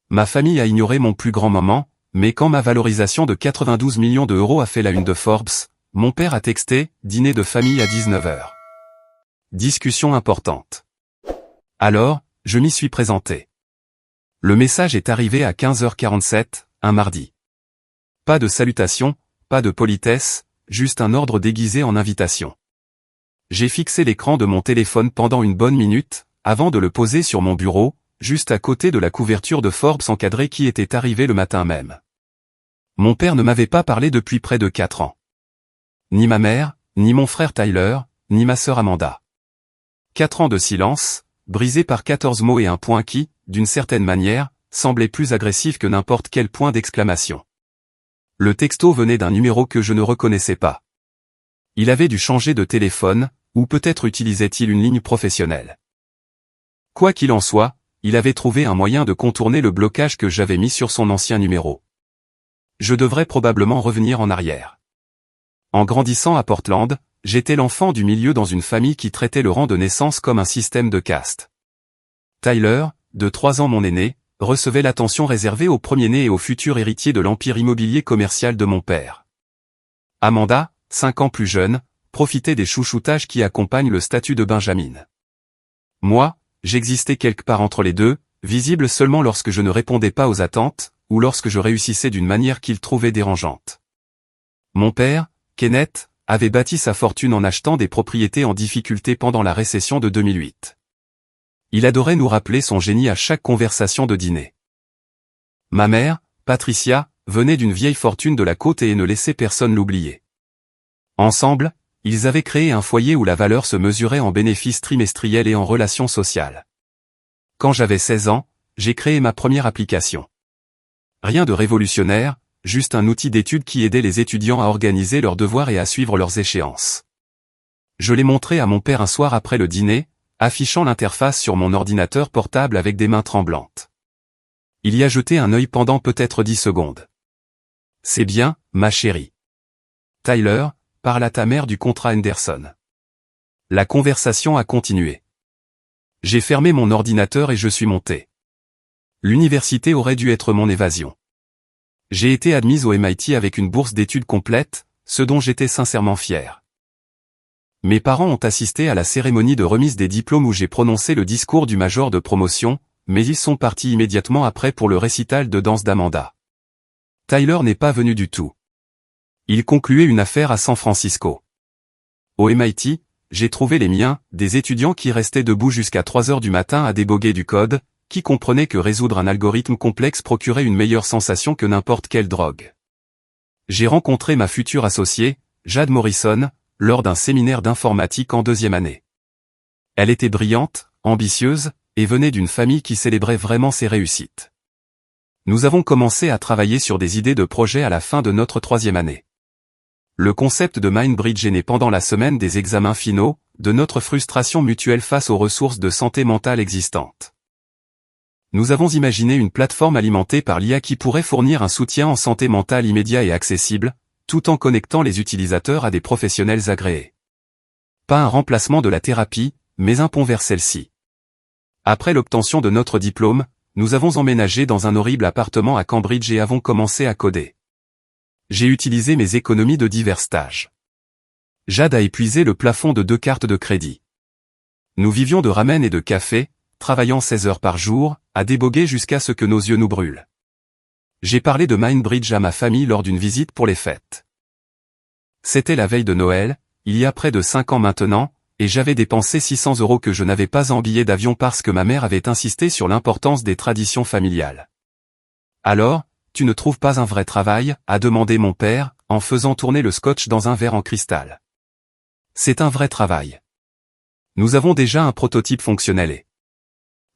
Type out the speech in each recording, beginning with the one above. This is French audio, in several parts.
Ma famille a ignoré mon plus grand moment, mais quand ma valorisation de 92 millions d'euros a fait la une de Forbes, mon père a texté « Dîner de famille à 19h ». Discussion importante. Alors, je m'y suis présenté. Le message est arrivé à 15h47, un mardi. Pas de salutation, pas de politesse, juste un ordre déguisé en invitation. J'ai fixé l'écran de mon téléphone pendant une bonne minute, avant de le poser sur mon bureau, juste à côté de la couverture de Forbes encadrée qui était arrivée le matin même. Mon père ne m'avait pas parlé depuis près de 4 ans. Ni ma mère, ni mon frère Tyler, ni ma sœur Amanda. 4 ans de silence, brisés par 14 mots et un point qui, d'une certaine manière, semblait plus agressif que n'importe quel point d'exclamation. Le texto venait d'un numéro que je ne reconnaissais pas. Il avait dû changer de téléphone, ou peut-être utilisait-il une ligne professionnelle. Quoi qu'il en soit, il avait trouvé un moyen de contourner le blocage que j'avais mis sur son ancien numéro. Je devrais probablement revenir en arrière. En grandissant à Portland, j'étais l'enfant du milieu dans une famille qui traitait le rang de naissance comme un système de caste. Tyler, de 3 ans mon aîné, recevait l'attention réservée au premier-né et au futur héritier de l'empire immobilier commercial de mon père. Amanda, 5 ans plus jeune, profitait des chouchoutages qui accompagnent le statut de Benjamin. Moi, j'existais quelque part entre les deux, visible seulement lorsque je ne répondais pas aux attentes, ou lorsque je réussissais d'une manière qu'il trouvait dérangeante. Mon père, Kenneth, avait bâti sa fortune en achetant des propriétés en difficulté pendant la récession de 2008. Il adorait nous rappeler son génie à chaque conversation de dîner. Ma mère, Patricia, venait d'une vieille fortune de la côte et ne laissait personne l'oublier. Ensemble, ils avaient créé un foyer où la valeur se mesurait en bénéfices trimestriels et en relations sociales. Quand j'avais 16 ans, j'ai créé ma première application. Rien de révolutionnaire, juste un outil d'étude qui aidait les étudiants à organiser leurs devoirs et à suivre leurs échéances. Je l'ai montré à mon père un soir après le dîner, affichant l'interface sur mon ordinateur portable avec des mains tremblantes. Il y a jeté un œil pendant peut-être 10 secondes. « C'est bien, ma chérie. Tyler, parle à ta mère du contrat Henderson. » La conversation a continué. J'ai fermé mon ordinateur et je suis monté. L'université aurait dû être mon évasion. J'ai été admise au MIT avec une bourse d'études complète, ce dont j'étais sincèrement fier. Mes parents ont assisté à la cérémonie de remise des diplômes où j'ai prononcé le discours du major de promotion, mais ils sont partis immédiatement après pour le récital de danse d'Amanda. Tyler n'est pas venu du tout. Il concluait une affaire à San Francisco. Au MIT, j'ai trouvé les miens, des étudiants qui restaient debout jusqu'à 3 heures du matin à déboguer du code, qui comprenaient que résoudre un algorithme complexe procurait une meilleure sensation que n'importe quelle drogue. J'ai rencontré ma future associée, Jade Morrison, lors d'un séminaire d'informatique en 2e année. Elle était brillante, ambitieuse, et venait d'une famille qui célébrait vraiment ses réussites. Nous avons commencé à travailler sur des idées de projet à la fin de notre 3e année. Le concept de MindBridge est né pendant la semaine des examens finaux, de notre frustration mutuelle face aux ressources de santé mentale existantes. Nous avons imaginé une plateforme alimentée par l'IA qui pourrait fournir un soutien en santé mentale immédiat et accessible, tout en connectant les utilisateurs à des professionnels agréés. Pas un remplacement de la thérapie, mais un pont vers celle-ci. Après l'obtention de notre diplôme, nous avons emménagé dans un horrible appartement à Cambridge et avons commencé à coder. J'ai utilisé mes économies de divers stages. Jade a épuisé le plafond de 2 cartes de crédit. Nous vivions de ramen et de café, travaillant 16 heures par jour, à déboguer jusqu'à ce que nos yeux nous brûlent. J'ai parlé de MindBridge à ma famille lors d'une visite pour les fêtes. C'était la veille de Noël, il y a près de 5 ans maintenant, et j'avais dépensé 600 € que je n'avais pas en billets d'avion parce que ma mère avait insisté sur l'importance des traditions familiales. Alors, tu ne trouves pas un vrai travail, a demandé mon père, en faisant tourner le scotch dans un verre en cristal. C'est un vrai travail. Nous avons déjà un prototype fonctionnel et...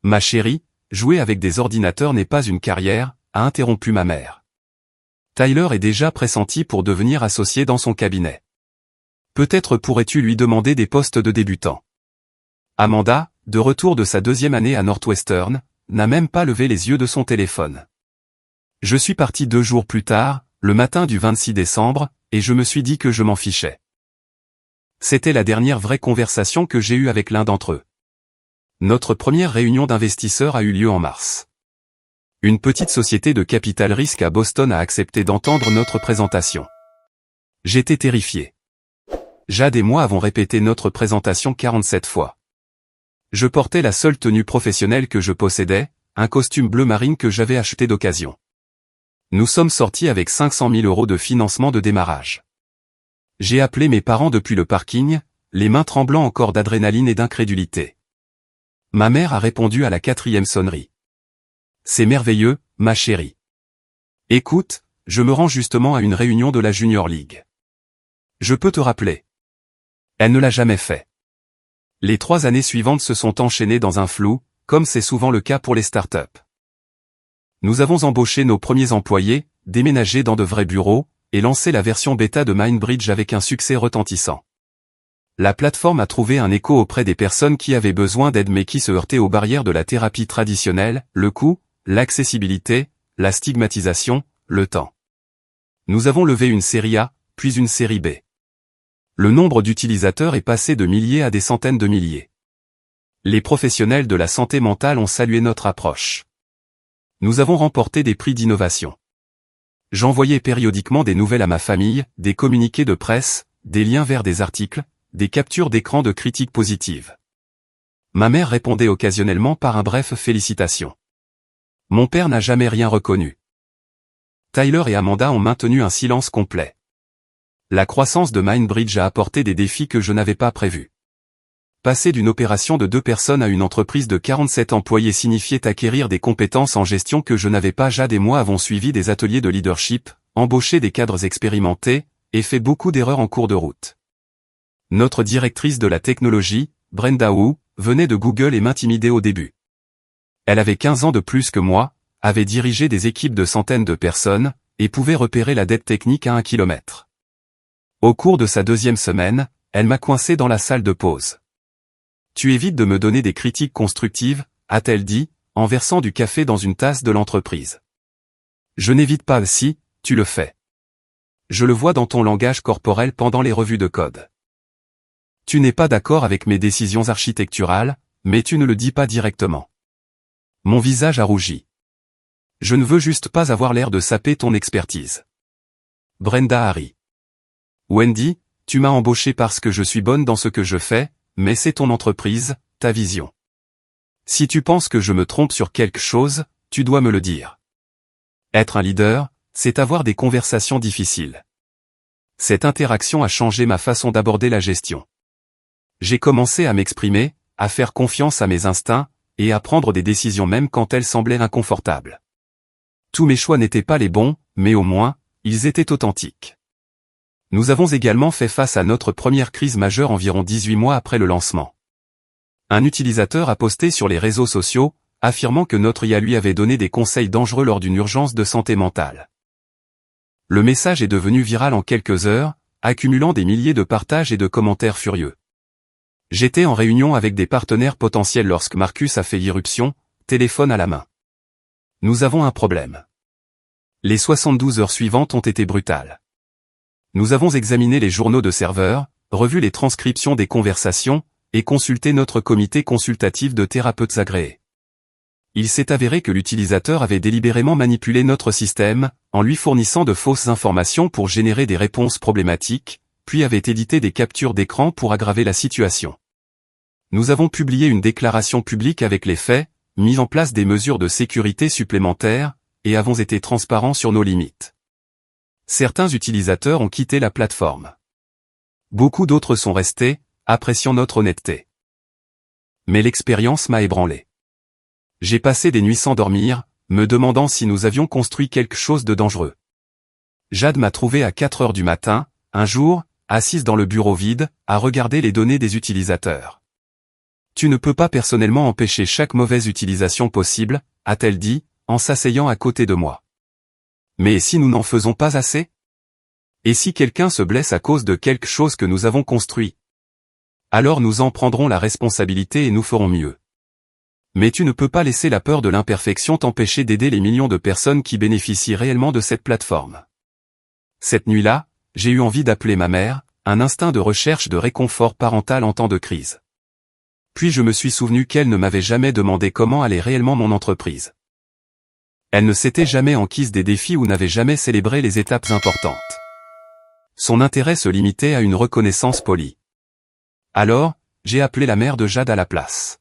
Ma chérie, jouer avec des ordinateurs n'est pas une carrière, a interrompu ma mère. Tyler est déjà pressenti pour devenir associé dans son cabinet. Peut-être pourrais-tu lui demander des postes de débutant. Amanda, de retour de sa 2e année à Northwestern, n'a même pas levé les yeux de son téléphone. Je suis parti 2 jours plus tard, le matin du 26 décembre, et je me suis dit que je m'en fichais. C'était la dernière vraie conversation que j'ai eue avec l'un d'entre eux. Notre première réunion d'investisseurs a eu lieu en mars. Une petite société de capital risque à Boston a accepté d'entendre notre présentation. J'étais terrifié. Jade et moi avons répété notre présentation 47 fois. Je portais la seule tenue professionnelle que je possédais, un costume bleu marine que j'avais acheté d'occasion. Nous sommes sortis avec 500 000 € de financement de démarrage. J'ai appelé mes parents depuis le parking, les mains tremblant encore d'adrénaline et d'incrédulité. Ma mère a répondu à la 4e sonnerie. C'est merveilleux, ma chérie. Écoute, je me rends justement à une réunion de la Junior League. Je peux te rappeler. Elle ne l'a jamais fait. Les 3 années suivantes se sont enchaînées dans un flou, comme c'est souvent le cas pour les startups. Nous avons embauché nos premiers employés, déménagé dans de vrais bureaux, et lancé la version bêta de MindBridge avec un succès retentissant. La plateforme a trouvé un écho auprès des personnes qui avaient besoin d'aide mais qui se heurtaient aux barrières de la thérapie traditionnelle, le coût, l'accessibilité, la stigmatisation, le temps. Nous avons levé une série A, puis une série B. Le nombre d'utilisateurs est passé de milliers à des centaines de milliers. Les professionnels de la santé mentale ont salué notre approche. Nous avons remporté des prix d'innovation. J'envoyais périodiquement des nouvelles à ma famille, des communiqués de presse, des liens vers des articles, des captures d'écran de critiques positives. Ma mère répondait occasionnellement par un bref félicitations. Mon père n'a jamais rien reconnu. Tyler et Amanda ont maintenu un silence complet. La croissance de MindBridge a apporté des défis que je n'avais pas prévus. Passer d'une opération de 2 personnes à une entreprise de 47 employés signifiait acquérir des compétences en gestion que je n'avais pas. Jade et moi avons suivi des ateliers de leadership, embauché des cadres expérimentés, et fait beaucoup d'erreurs en cours de route. Notre directrice de la technologie, Brenda Wu, venait de Google et m'intimidait au début. Elle avait 15 ans de plus que moi, avait dirigé des équipes de centaines de personnes, et pouvait repérer la dette technique à 1 kilomètre. Au cours de sa 2e semaine, elle m'a coincé dans la salle de pause. Tu évites de me donner des critiques constructives, a-t-elle dit, en versant du café dans une tasse de l'entreprise. Je n'évite pas si, tu le fais. Je le vois dans ton langage corporel pendant les revues de code. Tu n'es pas d'accord avec mes décisions architecturales, mais tu ne le dis pas directement. Mon visage a rougi. Je ne veux juste pas avoir l'air de saper ton expertise. Brenda a ri. Wendy, tu m'as embauché parce que je suis bonne dans ce que je fais, mais c'est ton entreprise, ta vision. Si tu penses que je me trompe sur quelque chose, tu dois me le dire. Être un leader, c'est avoir des conversations difficiles. Cette interaction a changé ma façon d'aborder la gestion. J'ai commencé à m'exprimer, à faire confiance à mes instincts, et à prendre des décisions même quand elles semblaient inconfortables. Tous mes choix n'étaient pas les bons, mais au moins, ils étaient authentiques. Nous avons également fait face à notre première crise majeure environ 18 mois après le lancement. Un utilisateur a posté sur les réseaux sociaux, affirmant que notre IA lui avait donné des conseils dangereux lors d'une urgence de santé mentale. Le message est devenu viral en quelques heures, accumulant des milliers de partages et de commentaires furieux. J'étais en réunion avec des partenaires potentiels lorsque Marcus a fait irruption, téléphone à la main. Nous avons un problème. Les 72 heures suivantes ont été brutales. Nous avons examiné les journaux de serveurs, revu les transcriptions des conversations, et consulté notre comité consultatif de thérapeutes agréés. Il s'est avéré que l'utilisateur avait délibérément manipulé notre système, en lui fournissant de fausses informations pour générer des réponses problématiques, puis avait édité des captures d'écran pour aggraver la situation. Nous avons publié une déclaration publique avec les faits, mis en place des mesures de sécurité supplémentaires, et avons été transparents sur nos limites. Certains utilisateurs ont quitté la plateforme. Beaucoup d'autres sont restés, appréciant notre honnêteté. Mais l'expérience m'a ébranlé. J'ai passé des nuits sans dormir, me demandant si nous avions construit quelque chose de dangereux. Jade m'a trouvé à 4 heures du matin, un jour, assise dans le bureau vide, à regarder les données des utilisateurs. Tu ne peux pas personnellement empêcher chaque mauvaise utilisation possible, a-t-elle dit, en s'asseyant à côté de moi. Mais si nous n'en faisons pas assez? Et si quelqu'un se blesse à cause de quelque chose que nous avons construit? Alors nous en prendrons la responsabilité et nous ferons mieux. Mais tu ne peux pas laisser la peur de l'imperfection t'empêcher d'aider les millions de personnes qui bénéficient réellement de cette plateforme. Cette nuit-là, j'ai eu envie d'appeler ma mère, un instinct de recherche de réconfort parental en temps de crise. Puis je me suis souvenu qu'elle ne m'avait jamais demandé comment allait réellement mon entreprise. Elle ne s'était jamais enquise des défis ou n'avait jamais célébré les étapes importantes. Son intérêt se limitait à une reconnaissance polie. Alors, j'ai appelé la mère de Jade à la place.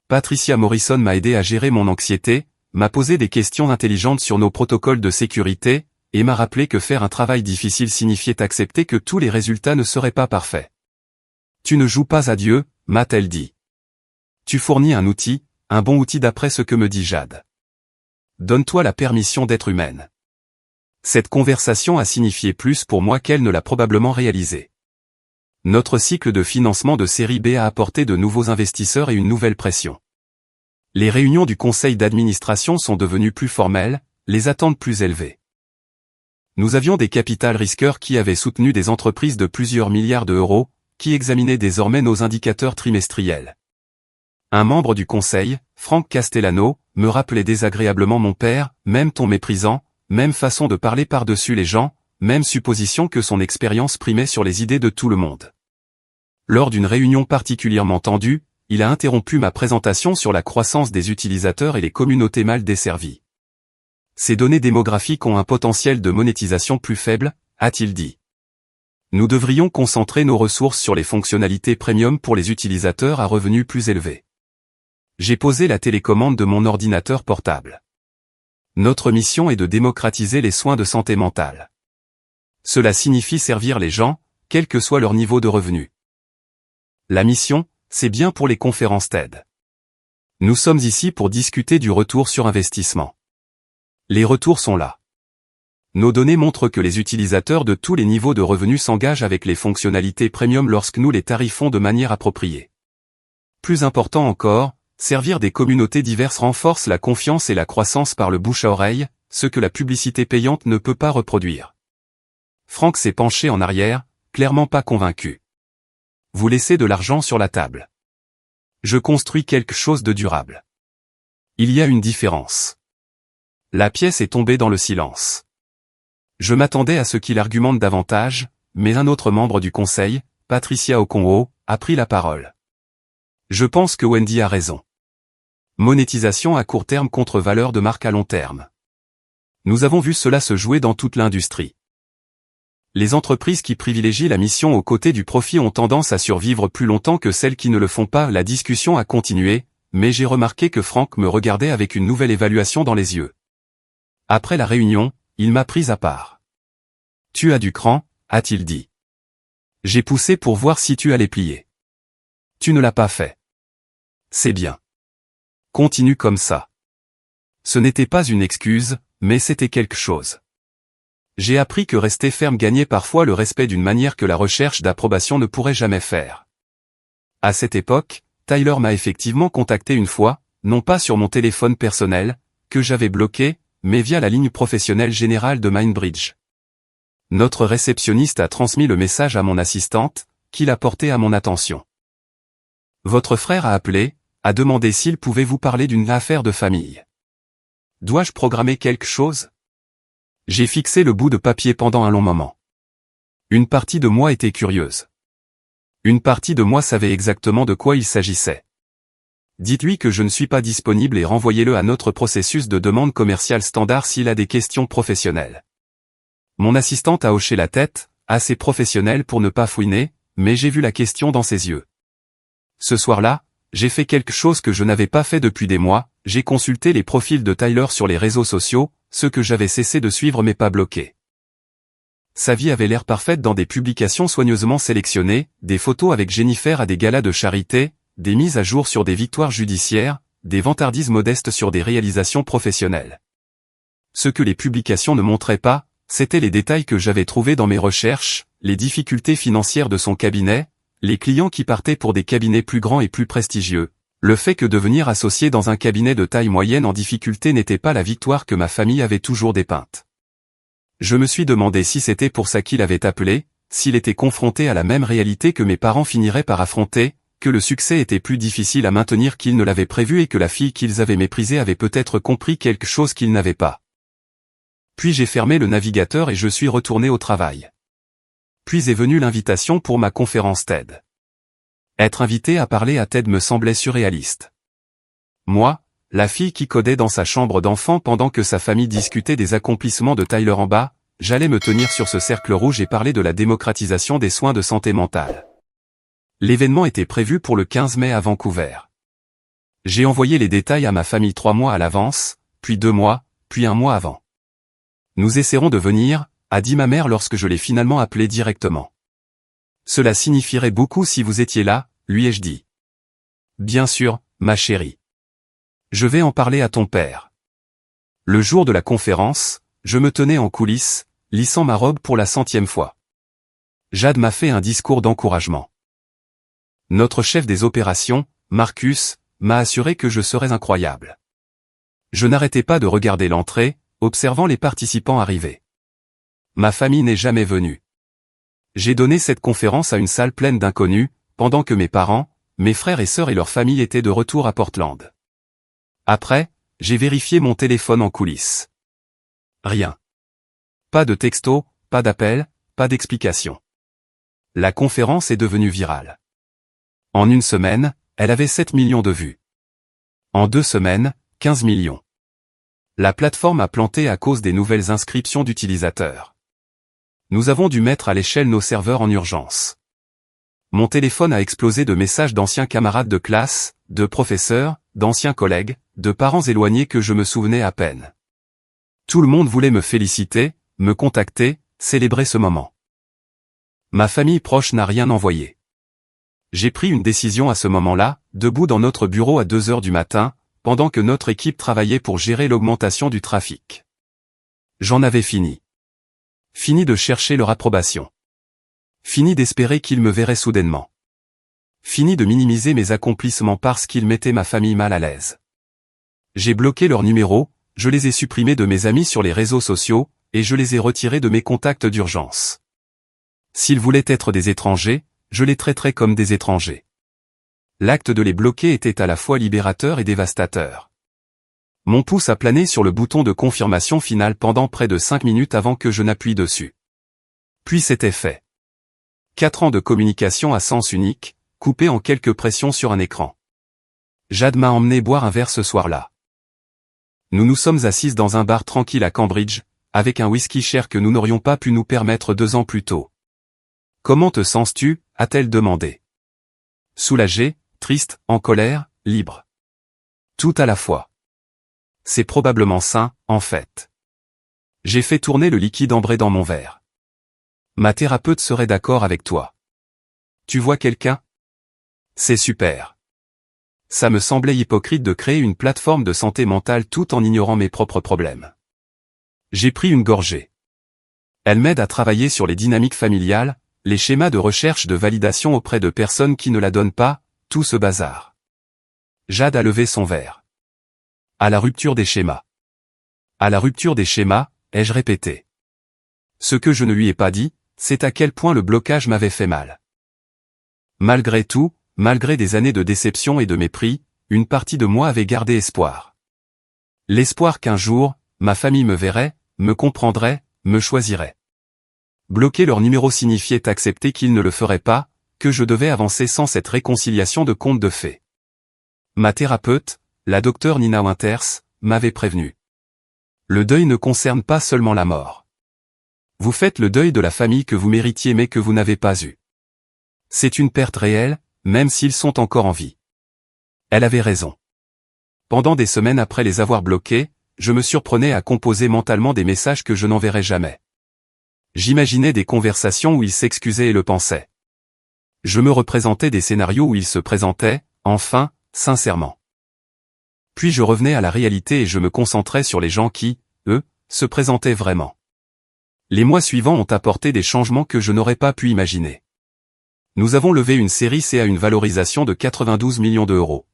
Patricia Morrison m'a aidé à gérer mon anxiété, m'a posé des questions intelligentes sur nos protocoles de sécurité, et m'a rappelé que faire un travail difficile signifiait accepter que tous les résultats ne seraient pas parfaits. Tu ne joues pas à Dieu, m'a-t-elle dit. Tu fournis un outil, un bon outil d'après ce que me dit Jade. Donne-toi la permission d'être humaine. Cette conversation a signifié plus pour moi qu'elle ne l'a probablement réalisé. Notre cycle de financement de série B a apporté de nouveaux investisseurs et une nouvelle pression. Les réunions du conseil d'administration sont devenues plus formelles, les attentes plus élevées. Nous avions des capital risqueurs qui avaient soutenu des entreprises de plusieurs milliards d'euros, qui examinaient désormais nos indicateurs trimestriels. Un membre du conseil, Frank Castellano, me rappelait désagréablement mon père, même ton méprisant, même façon de parler par-dessus les gens, même supposition que son expérience primait sur les idées de tout le monde. Lors d'une réunion particulièrement tendue, il a interrompu ma présentation sur la croissance des utilisateurs et les communautés mal desservies. Ces données démographiques ont un potentiel de monétisation plus faible, a-t-il dit. Nous devrions concentrer nos ressources sur les fonctionnalités premium pour les utilisateurs à revenus plus élevés. J'ai posé la télécommande de mon ordinateur portable. Notre mission est de démocratiser les soins de santé mentale. Cela signifie servir les gens, quel que soit leur niveau de revenu. La mission, c'est bien pour les conférences TED. Nous sommes ici pour discuter du retour sur investissement. Les retours sont là. Nos données montrent que les utilisateurs de tous les niveaux de revenus s'engagent avec les fonctionnalités premium lorsque nous les tarifons de manière appropriée. Plus important encore, servir des communautés diverses renforce la confiance et la croissance par le bouche à oreille, ce que la publicité payante ne peut pas reproduire. Frank s'est penché en arrière, clairement pas convaincu. Vous laissez de l'argent sur la table. Je construis quelque chose de durable. Il y a une différence. La pièce est tombée dans le silence. Je m'attendais à ce qu'il argumente davantage, mais un autre membre du conseil, Patricia Okonjo, a pris la parole. Je pense que Wendy a raison. Monétisation à court terme contre valeur de marque à long terme. Nous avons vu cela se jouer dans toute l'industrie. Les entreprises qui privilégient la mission aux côtés du profit ont tendance à survivre plus longtemps que celles qui ne le font pas. La discussion a continué, mais j'ai remarqué que Frank me regardait avec une nouvelle évaluation dans les yeux. Après la réunion, il m'a pris à part. Tu as du cran, a-t-il dit. J'ai poussé pour voir si tu allais plier. Tu ne l'as pas fait. C'est bien. Continue comme ça. Ce n'était pas une excuse, mais c'était quelque chose. J'ai appris que rester ferme gagnait parfois le respect d'une manière que la recherche d'approbation ne pourrait jamais faire. À cette époque, Tyler m'a effectivement contacté une fois, non pas sur mon téléphone personnel, que j'avais bloqué, mais via la ligne professionnelle générale de Mindbridge. Notre réceptionniste a transmis le message à mon assistante, qui l'a porté à mon attention. Votre frère a appelé, a demandé s'il pouvait vous parler d'une affaire de famille. Dois-je programmer quelque chose ? J'ai fixé le bout de papier pendant un long moment. Une partie de moi était curieuse. Une partie de moi savait exactement de quoi il s'agissait. Dites-lui que je ne suis pas disponible et renvoyez-le à notre processus de demande commerciale standard s'il a des questions professionnelles. Mon assistante a hoché la tête, assez professionnelle pour ne pas fouiner, mais j'ai vu la question dans ses yeux. Ce soir-là, j'ai fait quelque chose que je n'avais pas fait depuis des mois, j'ai consulté les profils de Tyler sur les réseaux sociaux, ceux que j'avais cessé de suivre mais pas bloqués. Sa vie avait l'air parfaite dans des publications soigneusement sélectionnées, des photos avec Jennifer à des galas de charité, des mises à jour sur des victoires judiciaires, des vantardises modestes sur des réalisations professionnelles. Ce que les publications ne montraient pas, c'étaient les détails que j'avais trouvés dans mes recherches, les difficultés financières de son cabinet, les clients qui partaient pour des cabinets plus grands et plus prestigieux, le fait que devenir associé dans un cabinet de taille moyenne en difficulté n'était pas la victoire que ma famille avait toujours dépeinte. Je me suis demandé si c'était pour ça qu'il avait appelé, s'il était confronté à la même réalité que mes parents finiraient par affronter, que le succès était plus difficile à maintenir qu'ils ne l'avaient prévu et que la fille qu'ils avaient méprisée avait peut-être compris quelque chose qu'ils n'avaient pas. Puis j'ai fermé le navigateur et je suis retourné au travail. Puis est venue l'invitation pour ma conférence TED. Être invité à parler à TED me semblait surréaliste. Moi, La fille qui codait dans sa chambre d'enfant pendant que sa famille discutait des accomplissements de Tyler en bas, j'allais me tenir sur ce cercle rouge et parler de la démocratisation des soins de santé mentale. L'événement était prévu pour le 15 mai à Vancouver. J'ai envoyé les détails à ma famille 3 mois à l'avance, puis 2 mois, puis 1 mois avant. Nous essaierons de venir, a dit ma mère lorsque je l'ai finalement appelé directement. Cela signifierait beaucoup si vous étiez là, lui ai-je dit. Bien sûr, ma chérie. Je vais en parler à ton père. Le jour de la conférence, je me tenais en coulisses, lissant ma robe pour la 100e fois. Jade m'a fait un discours d'encouragement. Notre chef des opérations, Marcus, m'a assuré que je serais incroyable. Je n'arrêtais pas de regarder l'entrée, observant les participants arriver. Ma famille n'est jamais venue. J'ai donné cette conférence à une salle pleine d'inconnus, pendant que mes parents, mes frères et sœurs et leurs familles étaient de retour à Portland. Après, j'ai vérifié mon téléphone en coulisses. Rien. Pas de texto, pas d'appel, pas d'explication. La conférence est devenue virale. En une semaine, elle avait 7 millions de vues. En 2 semaines, 15 millions. La plateforme a planté à cause des nouvelles inscriptions d'utilisateurs. Nous avons dû mettre à l'échelle nos serveurs en urgence. Mon téléphone a explosé de messages d'anciens camarades de classe, de professeurs, d'anciens collègues, de parents éloignés que je me souvenais à peine. Tout le monde voulait me féliciter, me contacter, célébrer ce moment. Ma famille proche n'a rien envoyé. J'ai pris une décision à ce moment-là, debout dans notre bureau à 2 heures du matin, pendant que notre équipe travaillait pour gérer l'augmentation du trafic. J'en avais fini. Fini de chercher leur approbation. Fini d'espérer qu'ils me verraient soudainement. Fini de minimiser mes accomplissements parce qu'ils mettaient ma famille mal à l'aise. J'ai bloqué leurs numéros, je les ai supprimés de mes amis sur les réseaux sociaux, et je les ai retirés de mes contacts d'urgence. S'ils voulaient être des étrangers, je les traiterais comme des étrangers. L'acte de les bloquer était à la fois libérateur et dévastateur. Mon pouce a plané sur le bouton de confirmation finale pendant près de 5 minutes avant que je n'appuie dessus. Puis c'était fait. 4 ans de communication à sens unique, coupés en quelques pressions sur un écran. Jade m'a emmené boire un verre ce soir-là. Nous nous sommes assises dans un bar tranquille à Cambridge, avec un whisky cher que nous n'aurions pas pu nous permettre 2 ans plus tôt. « Comment te sens-tu » a-t-elle demandé. Soulagée, triste, en colère, libre. Tout à la fois. C'est probablement sain, en fait. J'ai fait tourner le liquide ambré dans mon verre. Ma thérapeute serait d'accord avec toi. Tu vois quelqu'un? C'est super. Ça me semblait hypocrite de créer une plateforme de santé mentale tout en ignorant mes propres problèmes. J'ai pris une gorgée. Elle m'aide à travailler sur les dynamiques familiales, les schémas de recherche de validation auprès de personnes qui ne la donnent pas, tout ce bazar. Jade a levé son verre. À la rupture des schémas. À la rupture des schémas, ai-je répété. Ce que je ne lui ai pas dit, c'est à quel point le blocage m'avait fait mal. Malgré tout, malgré des années de déception et de mépris, une partie de moi avait gardé espoir. L'espoir qu'un jour, ma famille me verrait, me comprendrait, me choisirait. Bloquer leur numéro signifiait accepter qu'ils ne le feraient pas, que je devais avancer sans cette réconciliation de contes de fées. Ma thérapeute, la docteure Nina Winters, m'avait prévenu. Le deuil ne concerne pas seulement la mort. Vous faites le deuil de la famille que vous méritiez mais que vous n'avez pas eue. C'est une perte réelle, même s'ils sont encore en vie. Elle avait raison. Pendant des semaines après les avoir bloqués, je me surprenais à composer mentalement des messages que je n'enverrais jamais. J'imaginais des conversations où ils s'excusaient et le pensaient. Je me représentais des scénarios où ils se présentaient, enfin, sincèrement. Puis je revenais à la réalité et je me concentrais sur les gens qui, eux, se présentaient vraiment. Les mois suivants ont apporté des changements que je n'aurais pas pu imaginer. Nous avons levé une série C à une valorisation de 92 millions d'euros.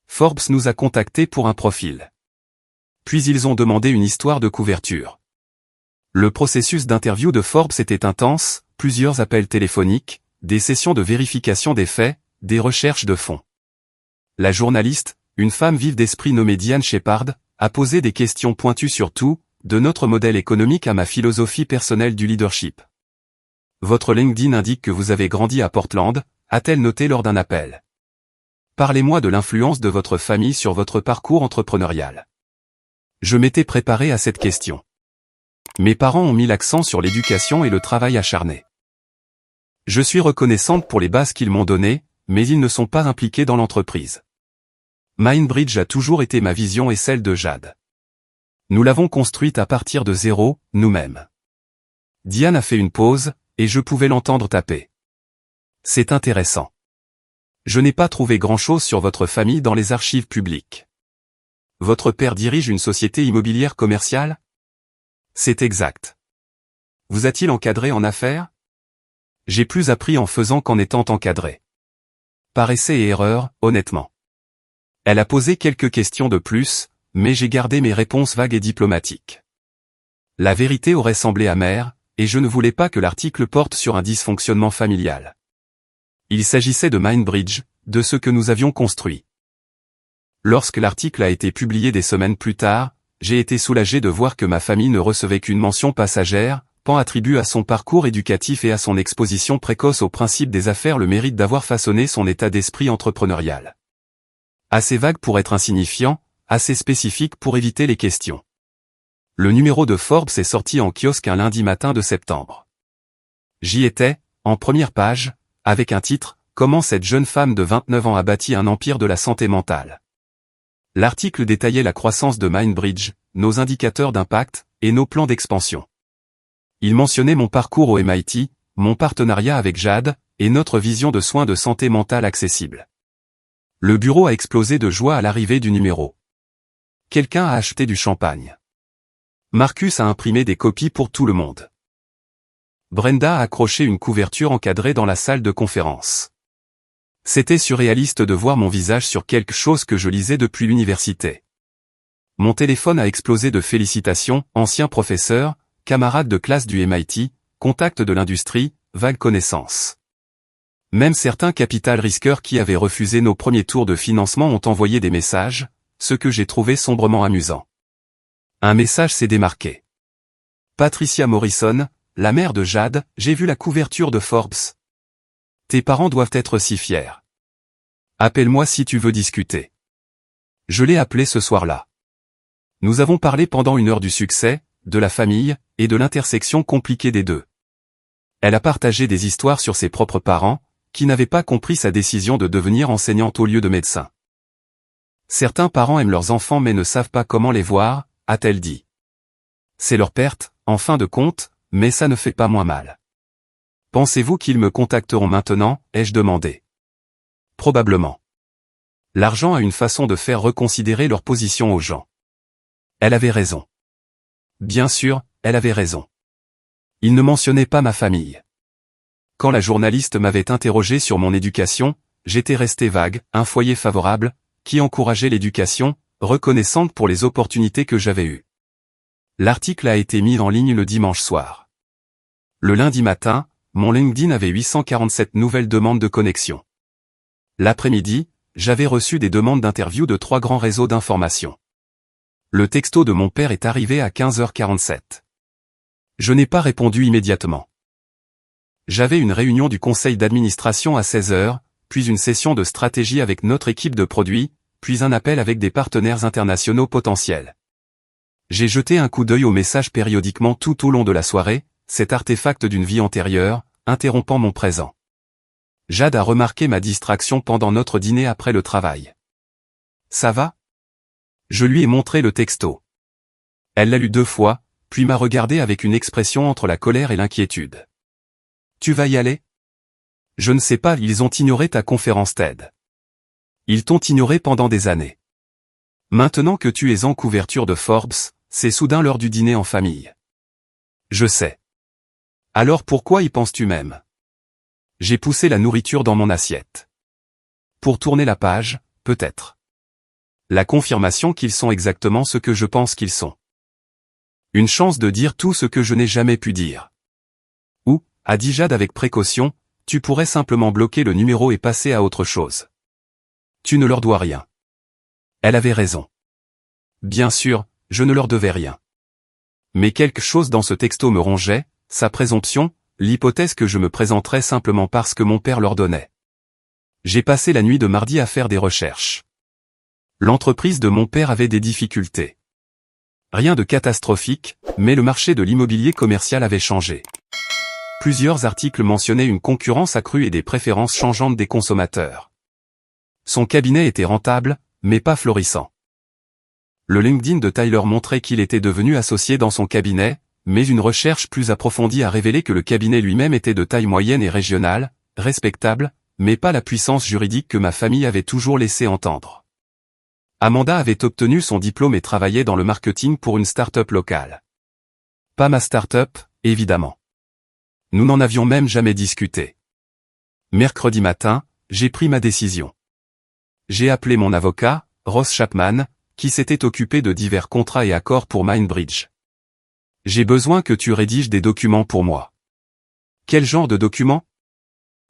Forbes nous a contactés pour un profil. Puis ils ont demandé une histoire de couverture. Le processus d'interview de Forbes était intense, plusieurs appels téléphoniques, des sessions de vérification des faits, des recherches de fond. La journaliste, une femme vive d'esprit nommée Diane Shepard, a posé des questions pointues sur tout, de notre modèle économique à ma philosophie personnelle du leadership. Votre LinkedIn indique que vous avez grandi à Portland, a-t-elle noté lors d'un appel. Parlez-moi de l'influence de votre famille sur votre parcours entrepreneurial. Je m'étais préparé à cette question. Mes parents ont mis l'accent sur l'éducation et le travail acharné. Je suis reconnaissante pour les bases qu'ils m'ont données, mais ils ne sont pas impliqués dans l'entreprise. Mindbridge a toujours été ma vision et celle de Jade. Nous l'avons construite à partir de zéro, nous-mêmes. Diane a fait une pause, et je pouvais l'entendre taper. C'est intéressant. Je n'ai pas trouvé grand-chose sur votre famille dans les archives publiques. Votre père dirige une société immobilière commerciale? C'est exact. Vous a-t-il encadré en affaires? J'ai plus appris en faisant qu'en étant encadré. Par essai et erreur, honnêtement. Elle a posé quelques questions de plus, mais j'ai gardé mes réponses vagues et diplomatiques. La vérité aurait semblé amère, et je ne voulais pas que l'article porte sur un dysfonctionnement familial. Il s'agissait de Mindbridge, de ce que nous avions construit. Lorsque l'article a été publié des semaines plus tard, j'ai été soulagé de voir que ma famille ne recevait qu'une mention passagère, Pan attribue à son parcours éducatif et à son exposition précoce au principe des affaires le mérite d'avoir façonné son état d'esprit entrepreneurial. Assez vague pour être insignifiant, assez spécifique pour éviter les questions. Le numéro de Forbes est sorti en kiosque un lundi matin de septembre. J'y étais, en première page, avec un titre « Comment cette jeune femme de 29 ans a bâti un empire de la santé mentale ». L'article détaillait la croissance de Mindbridge, nos indicateurs d'impact, et nos plans d'expansion. Il mentionnait mon parcours au MIT, mon partenariat avec Jade, et notre vision de soins de santé mentale accessible. Le bureau a explosé de joie à l'arrivée du numéro. Quelqu'un a acheté du champagne. Marcus a imprimé des copies pour tout le monde. Brenda a accroché une couverture encadrée dans la salle de conférence. C'était surréaliste de voir mon visage sur quelque chose que je lisais depuis l'université. Mon téléphone a explosé de félicitations, ancien professeur, camarade de classe du MIT, contact de l'industrie, vague connaissance. Même certains capital risqueurs qui avaient refusé nos premiers tours de financement ont envoyé des messages, ce que j'ai trouvé sombrement amusant. Un message s'est démarqué. Patricia Morrison, la mère de Jade, j'ai vu la couverture de Forbes. Tes parents doivent être si fiers. Appelle-moi si tu veux discuter. Je l'ai appelée ce soir-là. Nous avons parlé pendant 1 heure du succès, de la famille, et de l'intersection compliquée des deux. Elle a partagé des histoires sur ses propres parents, qui n'avaient pas compris sa décision de devenir enseignante au lieu de médecin. Certains parents aiment leurs enfants mais ne savent pas comment les voir, a-t-elle dit. C'est leur perte, en fin de compte, mais ça ne fait pas moins mal. Pensez-vous qu'ils me contacteront maintenant, ai-je demandé. Probablement. L'argent a une façon de faire reconsidérer leur position aux gens. Elle avait raison. Bien sûr, elle avait raison. Il ne mentionnait pas ma famille. Quand la journaliste m'avait interrogé sur mon éducation, j'étais resté vague, un foyer favorable, qui encourageait l'éducation, reconnaissante pour les opportunités que j'avais eues. L'article a été mis en ligne le dimanche soir. Le lundi matin, mon LinkedIn avait 847 nouvelles demandes de connexion. L'après-midi, j'avais reçu des demandes d'interview de 3 grands réseaux d'information. Le texto de mon père est arrivé à 15h47. Je n'ai pas répondu immédiatement. J'avais une réunion du conseil d'administration à 16h, puis une session de stratégie avec notre équipe de produits, puis un appel avec des partenaires internationaux potentiels. J'ai jeté un coup d'œil aux messages périodiquement tout au long de la soirée, cet artefact d'une vie antérieure, interrompant mon présent. Jade a remarqué ma distraction pendant notre dîner après le travail. Ça va? Je lui ai montré le texto. Elle l'a lu 2 fois, puis m'a regardé avec une expression entre la colère et l'inquiétude. Tu vas y aller? Je ne sais pas, ils ont ignoré ta conférence TED. Ils t'ont ignoré pendant des années. Maintenant que tu es en couverture de Forbes, c'est soudain l'heure du dîner en famille. Je sais. Alors pourquoi y penses-tu même? J'ai poussé la nourriture dans mon assiette. Pour tourner la page, peut-être. La confirmation qu'ils sont exactement ce que je pense qu'ils sont. Une chance de dire tout ce que je n'ai jamais pu dire. Ou, a dit Jade avec précaution, tu pourrais simplement bloquer le numéro et passer à autre chose. Tu ne leur dois rien. Elle avait raison. Bien sûr, je ne leur devais rien. Mais quelque chose dans ce texto me rongeait, sa présomption, l'hypothèse que je me présenterais simplement parce que mon père l'ordonnait. J'ai passé la nuit de mardi à faire des recherches. L'entreprise de mon père avait des difficultés. Rien de catastrophique, mais le marché de l'immobilier commercial avait changé. Plusieurs articles mentionnaient une concurrence accrue et des préférences changeantes des consommateurs. Son cabinet était rentable, mais pas florissant. Le LinkedIn de Tyler montrait qu'il était devenu associé dans son cabinet, mais une recherche plus approfondie a révélé que le cabinet lui-même était de taille moyenne et régionale, respectable, mais pas la puissance juridique que ma famille avait toujours laissé entendre. Amanda avait obtenu son diplôme et travaillait dans le marketing pour une start-up locale. Pas ma start-up, évidemment. Nous n'en avions même jamais discuté. Mercredi matin, j'ai pris ma décision. J'ai appelé mon avocat, Ross Chapman, qui s'était occupé de divers contrats et accords pour Mindbridge. J'ai besoin que tu rédiges des documents pour moi. Quel genre de documents?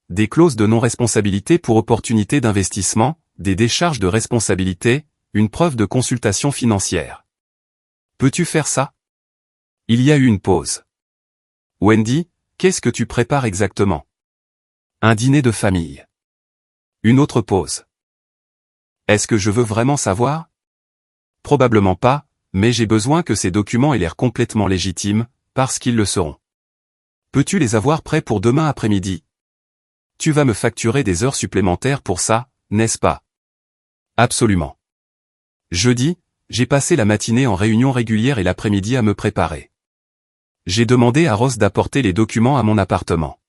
Des clauses de non-responsabilité pour opportunité d'investissement, des décharges de responsabilité, une preuve de consultation financière. Peux-tu faire ça? Il y a eu une pause. Wendy, qu'est-ce que tu prépares exactement? Un dîner de famille. Une autre pause. Est-ce que je veux vraiment savoir? Probablement pas, mais j'ai besoin que ces documents aient l'air complètement légitimes, parce qu'ils le seront. Peux-tu les avoir prêts pour demain après-midi? Tu vas me facturer des heures supplémentaires pour ça, n'est-ce pas? Absolument. Jeudi, j'ai passé la matinée en réunion régulière et l'après-midi à me préparer. J'ai demandé à Ross d'apporter les documents à mon appartement.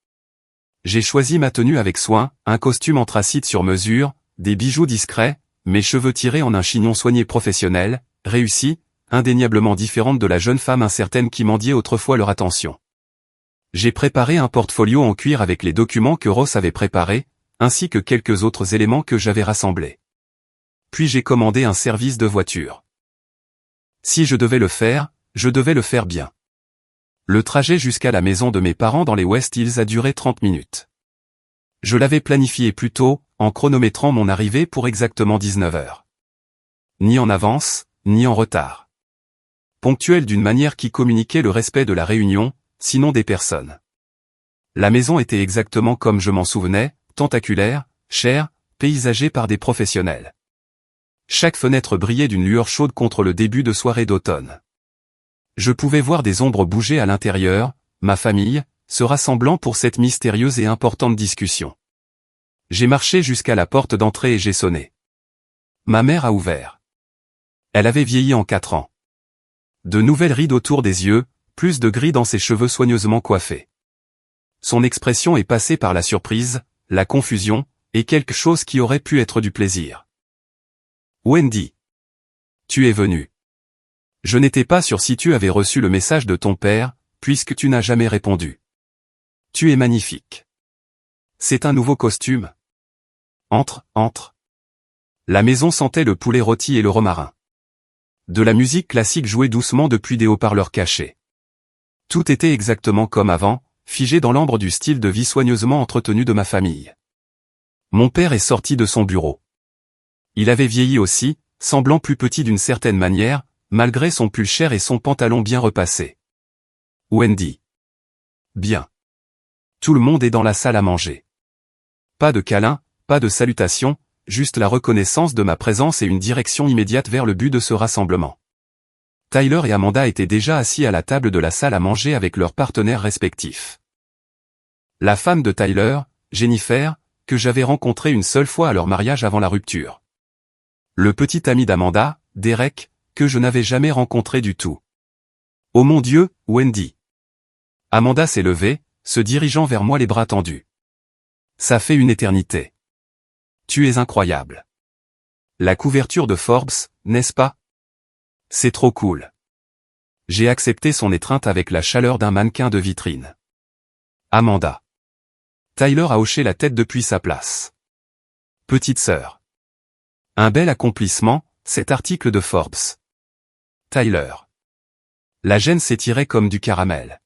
J'ai choisi ma tenue avec soin, un costume anthracite sur mesure, des bijoux discrets, mes cheveux tirés en un chignon soigné professionnel, réussi, indéniablement différente de la jeune femme incertaine qui mendiait autrefois leur attention. J'ai préparé un portfolio en cuir avec les documents que Ross avait préparés, ainsi que quelques autres éléments que j'avais rassemblés. Puis j'ai commandé un service de voiture. Si je devais le faire, je devais le faire bien. Le trajet jusqu'à la maison de mes parents dans les West Hills a duré 30 minutes. Je l'avais planifié plus tôt, en chronométrant mon arrivée pour exactement 19 heures. Ni en avance, ni en retard. Ponctuel d'une manière qui communiquait le respect de la réunion, sinon des personnes. La maison était exactement comme je m'en souvenais, tentaculaire, chère, paysagée par des professionnels. Chaque fenêtre brillait d'une lueur chaude contre le début de soirée d'automne. Je pouvais voir des ombres bouger à l'intérieur, ma famille, se rassemblant pour cette mystérieuse et importante discussion. J'ai marché jusqu'à la porte d'entrée et j'ai sonné. Ma mère a ouvert. Elle avait vieilli en 4 ans. De nouvelles rides autour des yeux, plus de gris dans ses cheveux soigneusement coiffés. Son expression est passée par la surprise, la confusion, et quelque chose qui aurait pu être du plaisir. Wendy. Tu es venue. Je n'étais pas sûr si tu avais reçu le message de ton père, puisque tu n'as jamais répondu. Tu es magnifique. C'est un nouveau costume. Entre. La maison sentait le poulet rôti et le romarin. De la musique classique jouait doucement depuis des haut-parleurs cachés. Tout était exactement comme avant, figé dans l'ambre du style de vie soigneusement entretenu de ma famille. Mon père est sorti de son bureau. Il avait vieilli aussi, semblant plus petit d'une certaine manière, malgré son pull cher et son pantalon bien repassé. Wendy. Bien. Tout le monde est dans la salle à manger. Pas de câlin, pas de salutation, juste la reconnaissance de ma présence et une direction immédiate vers le but de ce rassemblement. Tyler et Amanda étaient déjà assis à la table de la salle à manger avec leurs partenaires respectifs. La femme de Tyler, Jennifer, que j'avais rencontrée une seule fois à leur mariage avant la rupture. Le petit ami d'Amanda, Derek, que je n'avais jamais rencontré du tout. Oh mon Dieu, Wendy. Amanda s'est levée, se dirigeant vers moi les bras tendus. Ça fait une éternité. Tu es incroyable. La couverture de Forbes, n'est-ce pas? C'est trop cool. J'ai accepté son étreinte avec la chaleur d'un mannequin de vitrine. Amanda. Tyler a hoché la tête depuis sa place. Petite sœur. Un bel accomplissement, cet article de Forbes. Tyler. La gêne s'étirait comme du caramel.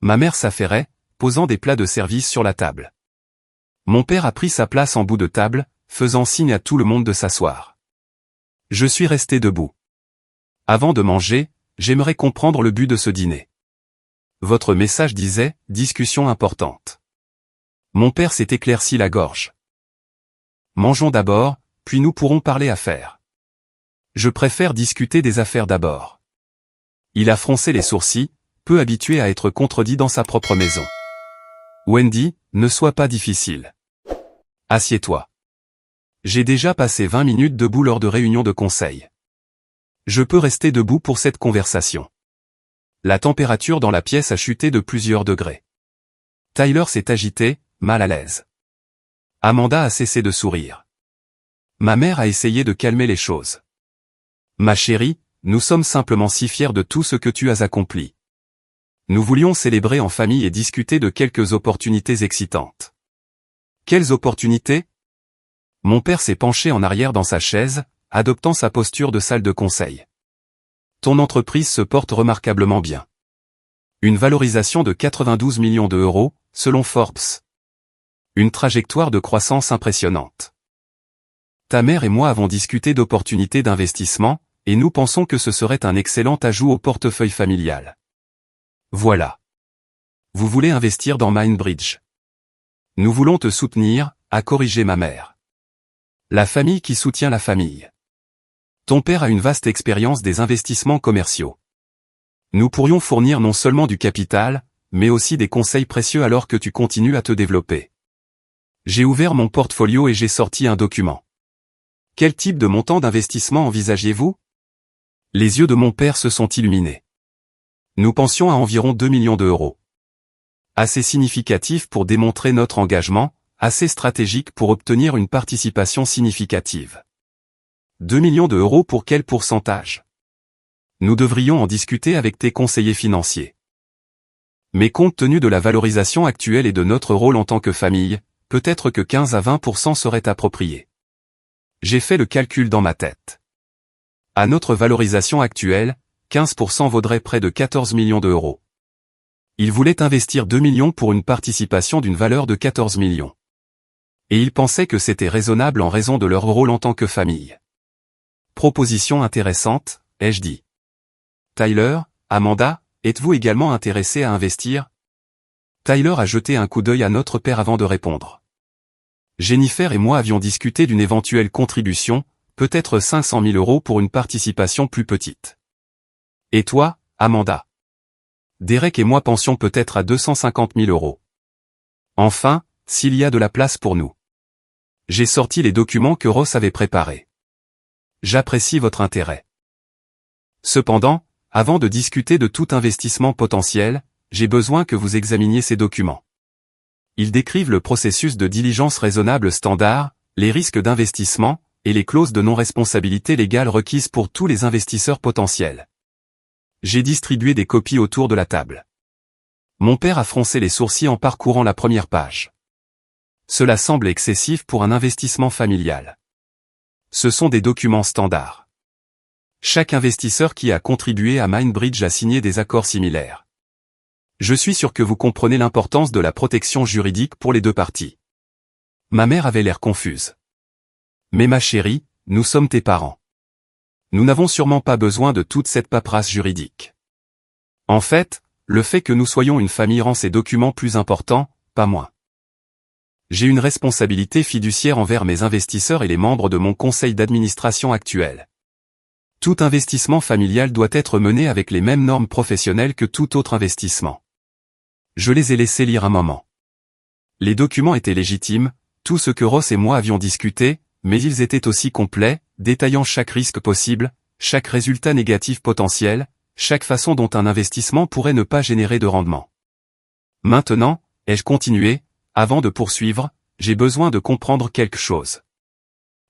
Ma mère s'affairait, posant des plats de service sur la table. Mon père a pris sa place en bout de table, faisant signe à tout le monde de s'asseoir. Je suis resté debout. Avant de manger, j'aimerais comprendre le but de ce dîner. Votre message disait « discussion importante ». Mon père s'est éclairci la gorge. mangeons d'abord, puis nous pourrons parler affaires. Je préfère discuter des affaires d'abord. Il a froncé les sourcils, peu habitué à être contredit dans sa propre maison. Wendy, ne sois pas difficile. Assieds-toi. J'ai déjà passé 20 minutes debout lors de réunions de conseil. Je peux rester debout pour cette conversation. La température dans la pièce a chuté de plusieurs degrés. Tyler s'est agité, mal à l'aise. Amanda a cessé de sourire. Ma mère a essayé de calmer les choses. Ma chérie, nous sommes simplement si fiers de tout ce que tu as accompli. Nous voulions célébrer en famille et discuter de quelques opportunités excitantes. Quelles opportunités? Mon père s'est penché en arrière dans sa chaise, adoptant sa posture de salle de conseil. Ton entreprise se porte remarquablement bien. Une valorisation de 92 millions d'euros, selon Forbes. Une trajectoire de croissance impressionnante. Ta mère et moi avons discuté d'opportunités d'investissement, et nous pensons que ce serait un excellent ajout au portefeuille familial. Voilà. Vous voulez investir dans Mindbridge. Nous voulons te soutenir, a corrigé ma mère. La famille qui soutient la famille. Ton père a une vaste expérience des investissements commerciaux. Nous pourrions fournir non seulement du capital, mais aussi des conseils précieux alors que tu continues à te développer. J'ai ouvert mon portfolio et j'ai sorti un document. Quel type de montant d'investissement envisagiez-vous? Les yeux de mon père se sont illuminés. Nous pensions à environ 2 millions d'euros. Assez significatif pour démontrer notre engagement, assez stratégique pour obtenir une participation significative. 2 millions d'euros pour quel pourcentage? Nous devrions en discuter avec tes conseillers financiers. Mais compte tenu de la valorisation actuelle et de notre rôle en tant que famille, peut-être que 15 à 20% seraient appropriés. J'ai fait le calcul dans ma tête. À notre valorisation actuelle, 15% vaudrait près de 14 millions d'euros. Ils voulaient investir 2 millions pour une participation d'une valeur de 14 millions. Et ils pensaient que c'était raisonnable en raison de leur rôle en tant que famille. Proposition intéressante, ai-je dit. Tyler, Amanda, êtes-vous également intéressés à investir? Tyler a jeté un coup d'œil à notre père avant de répondre. Jennifer et moi avions discuté d'une éventuelle contribution, peut-être 500 000 euros pour une participation plus petite. Et toi, Amanda? Derek et moi pensions peut-être à 250 000 euros. Enfin, s'il y a de la place pour nous. J'ai sorti les documents que Ross avait préparés. J'apprécie votre intérêt. Cependant, avant de discuter de tout investissement potentiel, j'ai besoin que vous examiniez ces documents. Ils décrivent le processus de diligence raisonnable standard, les risques d'investissement, et les clauses de non-responsabilité légale requises pour tous les investisseurs potentiels. J'ai distribué des copies autour de la table. Mon père a froncé les sourcils en parcourant la première page. Cela semble excessif pour un investissement familial. Ce sont des documents standards. Chaque investisseur qui a contribué à Mindbridge a signé des accords similaires. Je suis sûr que vous comprenez l'importance de la protection juridique pour les deux parties. Ma mère avait l'air confuse. Mais ma chérie, nous sommes tes parents. Nous n'avons sûrement pas besoin de toute cette paperasse juridique. En fait, le fait que nous soyons une famille rend ces documents plus importants, pas moins. J'ai une responsabilité fiduciaire envers mes investisseurs et les membres de mon conseil d'administration actuel. Tout investissement familial doit être mené avec les mêmes normes professionnelles que tout autre investissement. Je les ai laissés lire un moment. Les documents étaient légitimes, tout ce que Ross et moi avions discuté, mais ils étaient aussi complets, détaillant chaque risque possible, chaque résultat négatif potentiel, chaque façon dont un investissement pourrait ne pas générer de rendement. Maintenant, ai-je continué, avant de poursuivre, j'ai besoin de comprendre quelque chose.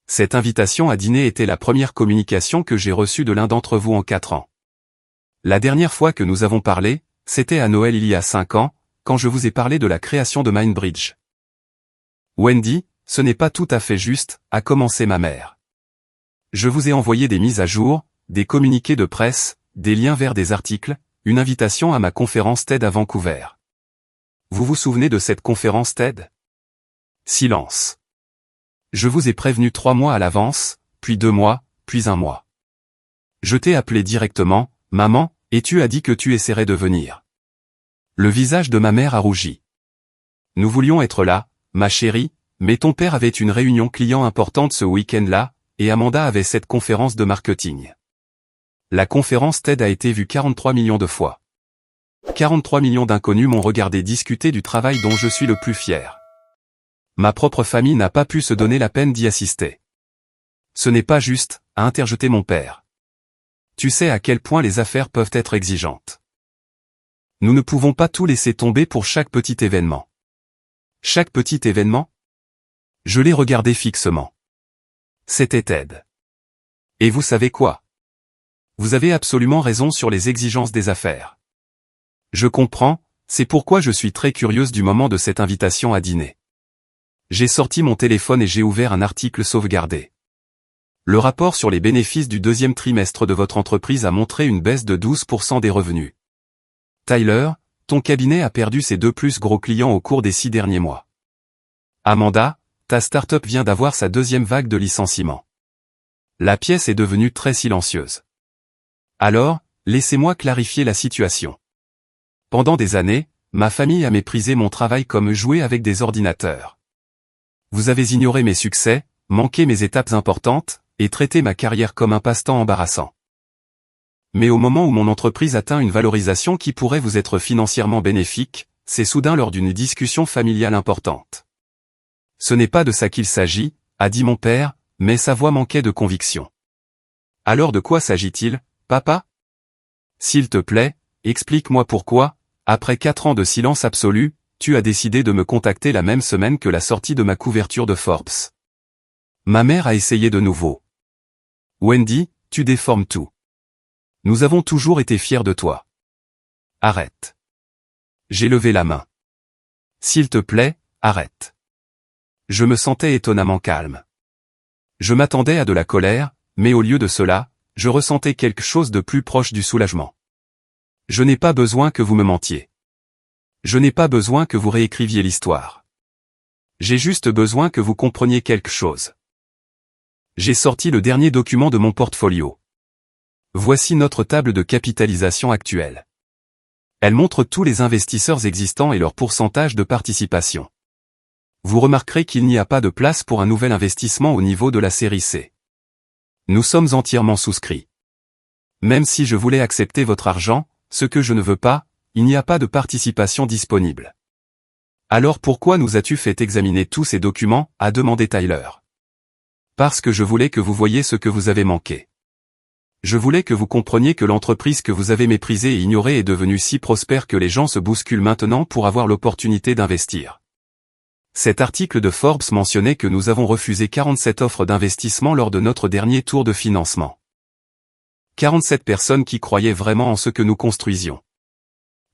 Cette invitation à dîner était la première communication que j'ai reçue de l'un d'entre vous en 4 ans. La dernière fois que nous avons parlé, c'était à Noël il y a 5 ans, quand je vous ai parlé de la création de Mindbridge. Wendy, ce n'est pas tout à fait juste, a commencé ma mère. Je vous ai envoyé des mises à jour, des communiqués de presse, des liens vers des articles, une invitation à ma conférence TED à Vancouver. Vous vous souvenez de cette conférence TED? Silence. Je vous ai prévenu 3 mois à l'avance, puis 2 mois, puis 1 mois. Je t'ai appelé directement, maman, et tu as dit que tu essaierais de venir. Le visage de ma mère a rougi. Nous voulions être là, ma chérie, mais ton père avait une réunion client importante ce week-end-là, et Amanda avait cette conférence de marketing. La conférence TED a été vue 43 millions de fois. 43 millions d'inconnus m'ont regardé discuter du travail dont je suis le plus fier. Ma propre famille n'a pas pu se donner la peine d'y assister. Ce n'est pas juste, a interjeté mon père. Tu sais à quel point les affaires peuvent être exigeantes. Nous ne pouvons pas tout laisser tomber pour chaque petit événement. Chaque petit événement? Je l'ai regardé fixement. C'était TED. Et vous savez quoi? Vous avez absolument raison sur les exigences des affaires. Je comprends, c'est pourquoi je suis très curieuse du moment de cette invitation à dîner. J'ai sorti mon téléphone et j'ai ouvert un article sauvegardé. Le rapport sur les bénéfices du deuxième trimestre de votre entreprise a montré une baisse de 12% des revenus. Tyler, ton cabinet a perdu ses 2 plus gros clients au cours des 6 derniers mois. Amanda, ta start-up vient d'avoir sa deuxième vague de licenciements. La pièce est devenue très silencieuse. Alors, laissez-moi clarifier la situation. Pendant des années, ma famille a méprisé mon travail comme jouer avec des ordinateurs. Vous avez ignoré mes succès, manqué mes étapes importantes, et traité ma carrière comme un passe-temps embarrassant. Mais au moment où mon entreprise atteint une valorisation qui pourrait vous être financièrement bénéfique, c'est soudain lors d'une discussion familiale importante. Ce n'est pas de ça qu'il s'agit, a dit mon père, mais sa voix manquait de conviction. Alors de quoi s'agit-il, papa? S'il te plaît, explique-moi pourquoi, après 4 ans de silence absolu, tu as décidé de me contacter la même semaine que la sortie de ma couverture de Forbes. Ma mère a essayé de nouveau. Wendy, tu déformes tout. Nous avons toujours été fiers de toi. Arrête. J'ai levé la main. S'il te plaît, arrête. Je me sentais étonnamment calme. Je m'attendais à de la colère, mais au lieu de cela, je ressentais quelque chose de plus proche du soulagement. Je n'ai pas besoin que vous me mentiez. Je n'ai pas besoin que vous réécriviez l'histoire. J'ai juste besoin que vous compreniez quelque chose. J'ai sorti le dernier document de mon portfolio. Voici notre table de capitalisation actuelle. Elle montre tous les investisseurs existants et leur pourcentage de participation. Vous remarquerez qu'il n'y a pas de place pour un nouvel investissement au niveau de la série C. Nous sommes entièrement souscrits. Même si je voulais accepter votre argent, ce que je ne veux pas, il n'y a pas de participation disponible. Alors pourquoi nous as-tu fait examiner tous ces documents, a demandé Tyler. Parce que je voulais que vous voyiez ce que vous avez manqué. Je voulais que vous compreniez que l'entreprise que vous avez méprisée et ignorée est devenue si prospère que les gens se bousculent maintenant pour avoir l'opportunité d'investir. Cet article de Forbes mentionnait que nous avons refusé 47 offres d'investissement lors de notre dernier tour de financement. 47 personnes qui croyaient vraiment en ce que nous construisions.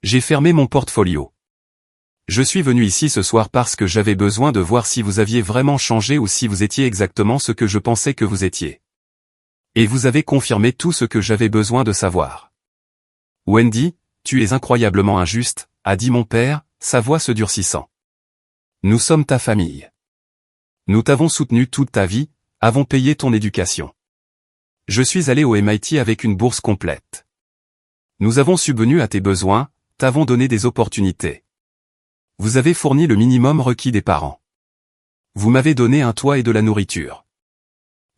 J'ai fermé mon portfolio. Je suis venu ici ce soir parce que j'avais besoin de voir si vous aviez vraiment changé ou si vous étiez exactement ce que je pensais que vous étiez. Et vous avez confirmé tout ce que j'avais besoin de savoir. Wendy, tu es incroyablement injuste, a dit mon père, sa voix se durcissant. Nous sommes ta famille. Nous t'avons soutenu toute ta vie, avons payé ton éducation. Je suis allé au MIT avec une bourse complète. Nous avons subvenu à tes besoins, t'avons donné des opportunités. Vous avez fourni le minimum requis des parents. Vous m'avez donné un toit et de la nourriture.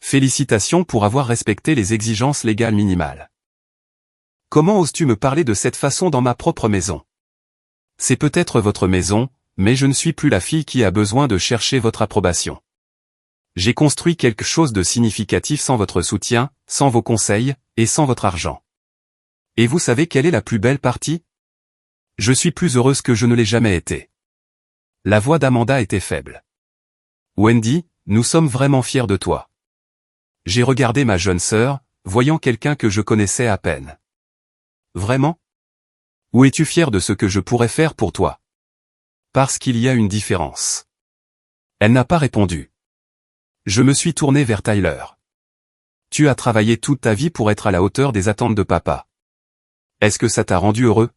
Félicitations pour avoir respecté les exigences légales minimales. Comment oses-tu me parler de cette façon dans ma propre maison? C'est peut-être votre maison, mais je ne suis plus la fille qui a besoin de chercher votre approbation. J'ai construit quelque chose de significatif sans votre soutien, sans vos conseils, et sans votre argent. Et vous savez quelle est la plus belle partie? Je suis plus heureuse que je ne l'ai jamais été. La voix d'Amanda était faible. Wendy, nous sommes vraiment fiers de toi. J'ai regardé ma jeune sœur, voyant quelqu'un que je connaissais à peine. Vraiment? Ou es-tu fier de ce que je pourrais faire pour toi? Parce qu'il y a une différence. Elle n'a pas répondu. Je me suis tourné vers Tyler. Tu as travaillé toute ta vie pour être à la hauteur des attentes de papa. Est-ce que ça t'a rendu heureux?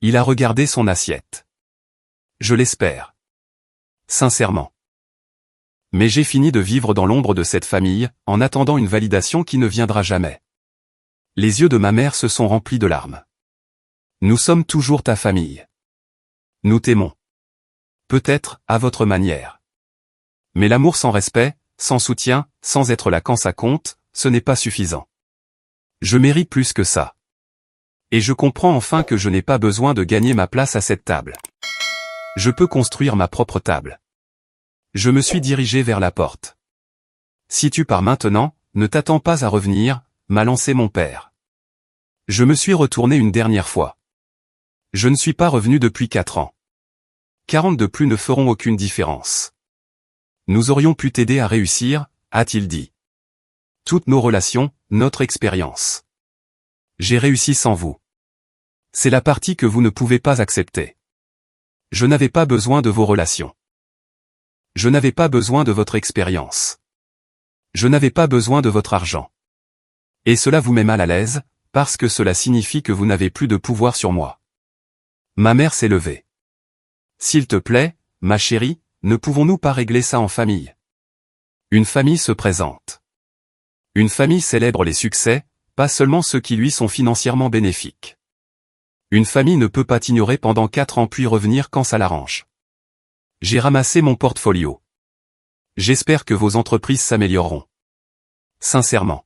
Il a regardé son assiette. Je l'espère. Sincèrement. Mais j'ai fini de vivre dans l'ombre de cette famille, en attendant une validation qui ne viendra jamais. Les yeux de ma mère se sont remplis de larmes. Nous sommes toujours ta famille. Nous t'aimons. Peut-être, à votre manière. Mais l'amour sans respect, sans soutien, sans être là quand ça compte, ce n'est pas suffisant. Je mérite plus que ça. Et je comprends enfin que je n'ai pas besoin de gagner ma place à cette table. Je peux construire ma propre table. Je me suis dirigé vers la porte. Si tu pars maintenant, ne t'attends pas à revenir, m'a lancé mon père. Je me suis retourné une dernière fois. Je ne suis pas revenu depuis 4 ans. 40 de plus ne feront aucune différence. Nous aurions pu t'aider à réussir, a-t-il dit. Toutes nos relations, notre expérience. J'ai réussi sans vous. C'est la partie que vous ne pouvez pas accepter. Je n'avais pas besoin de vos relations. Je n'avais pas besoin de votre expérience. Je n'avais pas besoin de votre argent. Et cela vous met mal à l'aise, parce que cela signifie que vous n'avez plus de pouvoir sur moi. Ma mère s'est levée. S'il te plaît, ma chérie, ne pouvons-nous pas régler ça en famille? Une famille se présente. Une famille célèbre les succès, pas seulement ceux qui lui sont financièrement bénéfiques. Une famille ne peut pas t'ignorer pendant 4 ans puis revenir quand ça l'arrange. J'ai ramassé mon portfolio. J'espère que vos entreprises s'amélioreront. Sincèrement.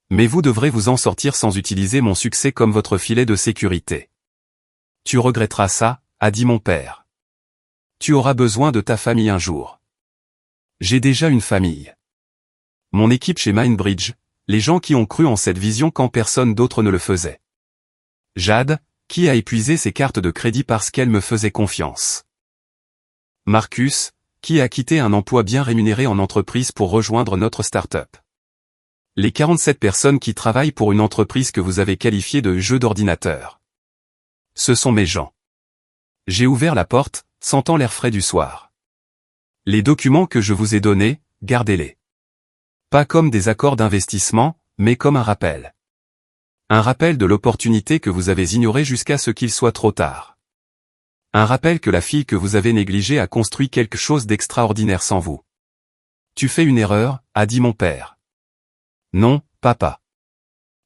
Mais vous devrez vous en sortir sans utiliser mon succès comme votre filet de sécurité. Tu regretteras ça, a dit mon père. Tu auras besoin de ta famille un jour. J'ai déjà une famille. Mon équipe chez Mindbridge, les gens qui ont cru en cette vision quand personne d'autre ne le faisait. Jade, qui a épuisé ses cartes de crédit parce qu'elle me faisait confiance. Marcus, qui a quitté un emploi bien rémunéré en entreprise pour rejoindre notre start-up. Les 47 personnes qui travaillent pour une entreprise que vous avez qualifiée de jeu d'ordinateur. Ce sont mes gens. J'ai ouvert la porte, sentant l'air frais du soir. Les documents que je vous ai donnés, gardez-les. Pas comme des accords d'investissement, mais comme un rappel. Un rappel de l'opportunité que vous avez ignorée jusqu'à ce qu'il soit trop tard. Un rappel que la fille que vous avez négligée a construit quelque chose d'extraordinaire sans vous. Tu fais une erreur, a dit mon père. Non, papa.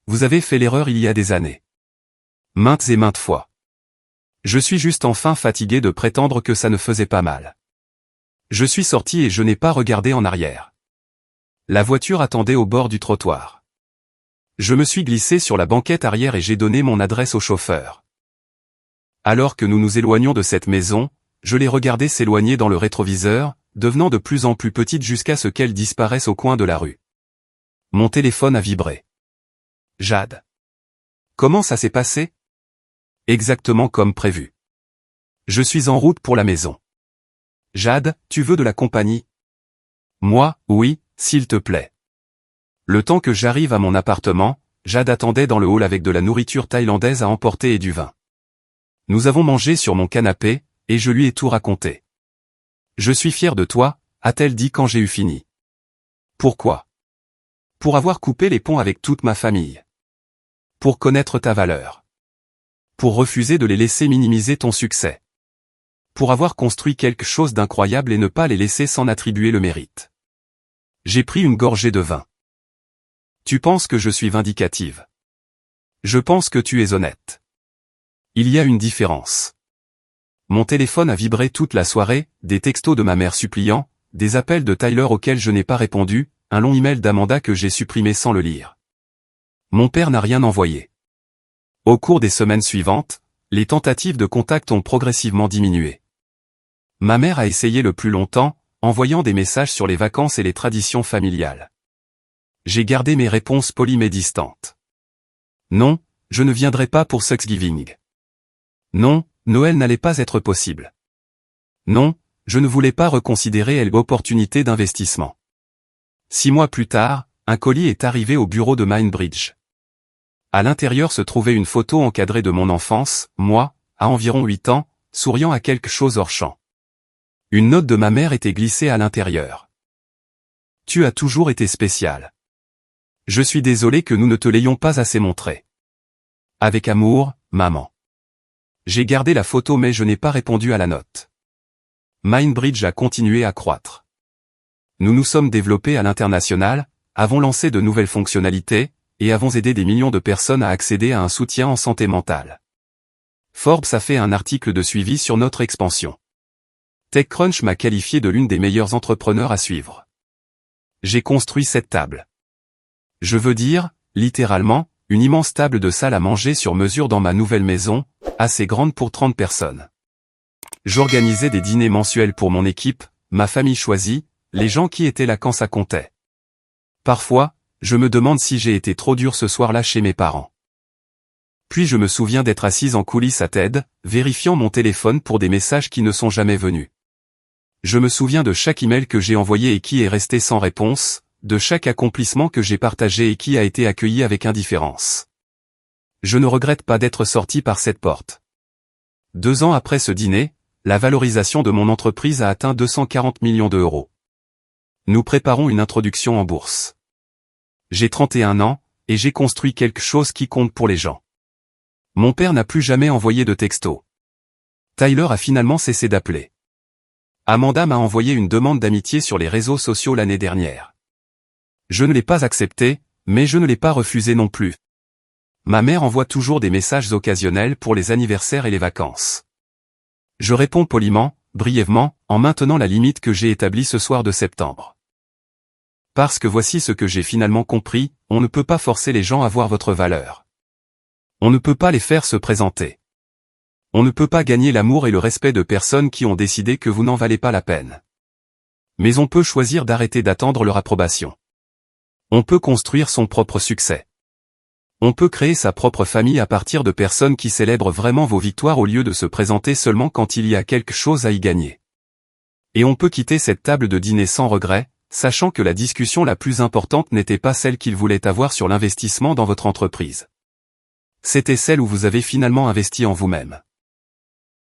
Vous avez fait l'erreur il y a des années. Maintes et maintes fois. Je suis juste enfin fatigué de prétendre que ça ne faisait pas mal. Je suis sorti et je n'ai pas regardé en arrière. La voiture attendait au bord du trottoir. Je me suis glissé sur la banquette arrière et j'ai donné mon adresse au chauffeur. Alors que nous nous éloignions de cette maison, je l'ai regardée s'éloigner dans le rétroviseur, devenant de plus en plus petite jusqu'à ce qu'elle disparaisse au coin de la rue. Mon téléphone a vibré. Jade. Comment ça s'est passé? Exactement comme prévu. Je suis en route pour la maison. Jade, tu veux de la compagnie? Moi, oui, s'il te plaît. Le temps que j'arrive à mon appartement, Jade attendait dans le hall avec de la nourriture thaïlandaise à emporter et du vin. Nous avons mangé sur mon canapé, et je lui ai tout raconté. Je suis fier de toi, a-t-elle dit quand j'ai eu fini. Pourquoi? Pour avoir coupé les ponts avec toute ma famille. Pour connaître ta valeur. Pour refuser de les laisser minimiser ton succès. Pour avoir construit quelque chose d'incroyable et ne pas les laisser s'en attribuer le mérite. J'ai pris une gorgée de vin. Tu penses que je suis vindicative. Je pense que tu es honnête. Il y a une différence. Mon téléphone a vibré toute la soirée, des textos de ma mère suppliant, des appels de Tyler auxquels je n'ai pas répondu, un long email d'Amanda que j'ai supprimé sans le lire. Mon père n'a rien envoyé. Au cours des semaines suivantes, les tentatives de contact ont progressivement diminué. Ma mère a essayé le plus longtemps, envoyant des messages sur les vacances et les traditions familiales. J'ai gardé mes réponses polies mais distantes. Non, je ne viendrai pas pour Thanksgiving. Non, Noël n'allait pas être possible. Non, je ne voulais pas reconsidérer l'opportunité d'investissement. 6 mois plus tard, un colis est arrivé au bureau de Mindbridge. À l'intérieur se trouvait une photo encadrée de mon enfance, moi, à environ 8 ans, souriant à quelque chose hors champ. Une note de ma mère était glissée à l'intérieur. Tu as toujours été spécial. Je suis désolé que nous ne te l'ayons pas assez montré. Avec amour, maman. J'ai gardé la photo mais je n'ai pas répondu à la note. Mindbridge a continué à croître. Nous nous sommes développés à l'international, avons lancé de nouvelles fonctionnalités, et avons aidé des millions de personnes à accéder à un soutien en santé mentale. Forbes a fait un article de suivi sur notre expansion. TechCrunch m'a qualifié de l'une des meilleures entrepreneurs à suivre. J'ai construit cette table. Je veux dire, littéralement, une immense table de salle à manger sur mesure dans ma nouvelle maison, assez grande pour 30 personnes. J'organisais des dîners mensuels pour mon équipe, ma famille choisie, les gens qui étaient là quand ça comptait. Parfois, je me demande si j'ai été trop dur ce soir-là chez mes parents. Puis je me souviens d'être assise en coulisses à TED, vérifiant mon téléphone pour des messages qui ne sont jamais venus. Je me souviens de chaque email que j'ai envoyé et qui est resté sans réponse, de chaque accomplissement que j'ai partagé et qui a été accueilli avec indifférence. Je ne regrette pas d'être sorti par cette porte. 2 ans après ce dîner, la valorisation de mon entreprise a atteint 240 millions d'euros. Nous préparons une introduction en bourse. J'ai 31 ans, et j'ai construit quelque chose qui compte pour les gens. Mon père n'a plus jamais envoyé de texto. Tyler a finalement cessé d'appeler. Amanda m'a envoyé une demande d'amitié sur les réseaux sociaux l'année dernière. Je ne l'ai pas acceptée, mais je ne l'ai pas refusée non plus. Ma mère envoie toujours des messages occasionnels pour les anniversaires et les vacances. Je réponds poliment, brièvement, en maintenant la limite que j'ai établie ce soir de septembre. Parce que voici ce que j'ai finalement compris, on ne peut pas forcer les gens à voir votre valeur. On ne peut pas les faire se présenter. On ne peut pas gagner l'amour et le respect de personnes qui ont décidé que vous n'en valez pas la peine. Mais on peut choisir d'arrêter d'attendre leur approbation. On peut construire son propre succès. On peut créer sa propre famille à partir de personnes qui célèbrent vraiment vos victoires au lieu de se présenter seulement quand il y a quelque chose à y gagner. Et on peut quitter cette table de dîner sans regret, sachant que la discussion la plus importante n'était pas celle qu'il voulait avoir sur l'investissement dans votre entreprise. C'était celle où vous avez finalement investi en vous-même.